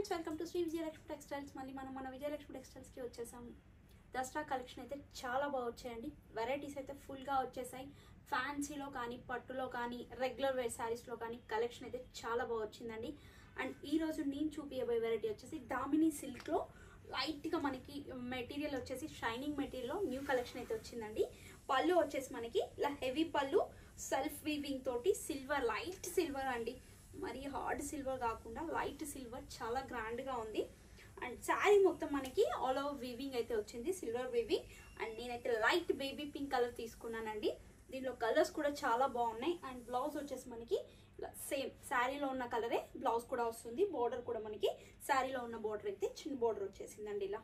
Friends, welcome to Shri Vijayalakshmi textiles. మళ్ళీ మనం మన విజయలక్ష్మి టెక్స్టైల్స్కి వచ్చేసాము. దసరా కలెక్షన్ అయితే చాలా బాగా వచ్చాయండి. వెరైటీస్ అయితే ఫుల్గా వచ్చేసాయి. ఫ్యాన్సీలో కానీ, పట్టులో కానీ, రెగ్యులర్ వేర్ శారీస్లో కానీ కలెక్షన్ అయితే చాలా బాగా వచ్చిందండి. అండ్ ఈరోజు నేను చూపించబోయే వెరైటీ వచ్చేసి దామిని సిల్క్లో లైట్గా మనకి మెటీరియల్ వచ్చేసి షైనింగ్ మెటీరియల్లో న్యూ కలెక్షన్ అయితే వచ్చిందండి. పళ్ళు వచ్చేసి మనకి ఇలా హెవీ పళ్ళు, సెల్ఫ్ వీవింగ్ తోటి సిల్వర్, లైట్ సిల్వర్ అండి, మరి హార్డ్ సిల్వర్ కాకుండా లైట్ సిల్వర్, చాలా గ్రాండ్గా ఉంది. అండ్ శారీ మొత్తం మనకి ఆల్ ఓవర్ వీవింగ్ అయితే వచ్చింది, సిల్వర్ వీవింగ్. అండ్ నేనైతే లైట్ బేబీ పింక్ కలర్ తీసుకున్నానండి. దీనిలో కలర్స్ కూడా చాలా బాగున్నాయి. అండ్ బ్లౌజ్ వచ్చేసి మనకి సేమ్ శారీలో ఉన్న కలరే బ్లౌజ్ కూడా వస్తుంది. బోర్డర్ కూడా మనకి శారీలో ఉన్న బోర్డర్ అయితే చిన్న బోర్డర్ వచ్చేసిందండి. ఇలా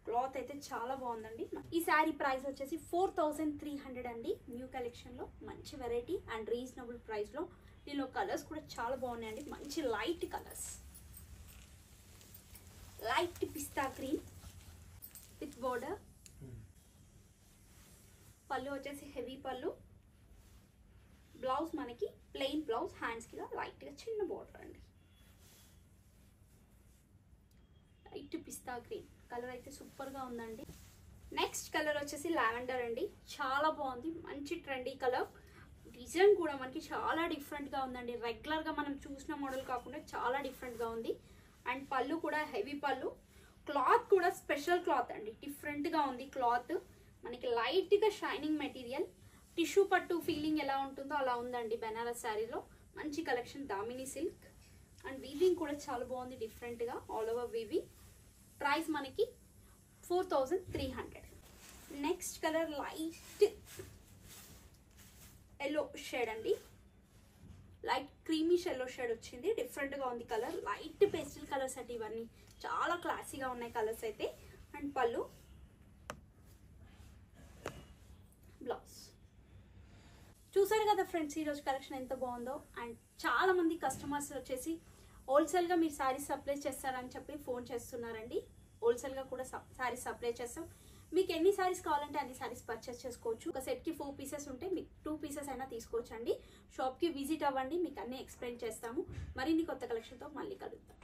క్లాత్ అయితే చాలా బాగుందండి. ఈ శారీ ప్రైస్ వచ్చేసి 4300 అండి. న్యూ కలెక్షన్లో మంచి వెరైటీ అండ్ రీజనబుల్ ప్రైస్లో. దీనిలో కలర్స్ కూడా చాలా బాగున్నాయండి. మంచి light colours, light pista green with border. పళ్ళు వచ్చేసి హెవీ పళ్ళు, బ్లౌజ్ మనకి ప్లెయిన్ బ్లౌజ్, హ్యాండ్స్కి లైట్గా చిన్న బోర్డర్ అండి. లైట్ పిస్తా గ్రీన్ కలర్ అయితే సూపర్గా ఉందండి. నెక్స్ట్ కలర్ వచ్చేసి లావెండర్ అండి. చాలా బాగుంది, మంచి ట్రెండీ కలర్. డిజైన్ కూడా మనకి చాలా డిఫరెంట్గా ఉందండి. రెగ్యులర్గా మనం చూసిన మోడల్ కాకుండా చాలా డిఫరెంట్గా ఉంది. అండ్ పళ్ళు కూడా హెవీ పళ్ళు. క్లాత్ కూడా స్పెషల్ క్లాత్ అండి, డిఫరెంట్గా ఉంది క్లాత్. మనకి లైట్గా షైనింగ్ మెటీరియల్, టిష్యూ పట్టు ఫీలింగ్ ఎలా ఉంటుందో అలా ఉందండి. బెనారస్ శారీలో మంచి collection Damini silk. And weaving కూడా చాలా బాగుంది, డిఫరెంట్గా ఆల్ ఓవర్ వీవింగ్. ప్రైస్ మనకి 4300. Next colour light yellow shade అండి. లైట్ క్రీమీష్ ఎల్లో షేడ్ వచ్చింది, డిఫరెంట్గా ఉంది కలర్. లైట్ పేస్టల్ కలర్స్ అంటే ఇవన్నీ చాలా క్లాసీగా ఉన్నాయి కలర్స్ అయితే. అండ్ పళ్ళు, బ్లౌజ్. చూసారు కదా ఫ్రెండ్స్, ఈరోజు కలెక్షన్ ఎంత బాగుందో. అండ్ చాలా మంది కస్టమర్స్ వచ్చేసి హోల్సేల్గా మీరు శారీస్ సప్లై చేస్తారని చెప్పి ఫోన్ చేస్తున్నారండి. హోల్సేల్గా కూడా శారీస్ సప్లై చేస్తాం. మీకు ఎన్ని శారీస్ కావాలంటే అన్ని శారీస్ పర్చేస్ చేసుకోవచ్చు. ఒక సెట్కి 4 పీసెస్ ఉంటే మీకు 2 పీసెస్ అయినా తీసుకోవచ్చు అండి. షాప్కి విజిట్ అవ్వండి, మీకు అన్నీ ఎక్స్ప్లెయిన్ చేస్తాము. మరిన్ని కొత్త కలెక్షన్తో మళ్ళీ కలుద్దాం.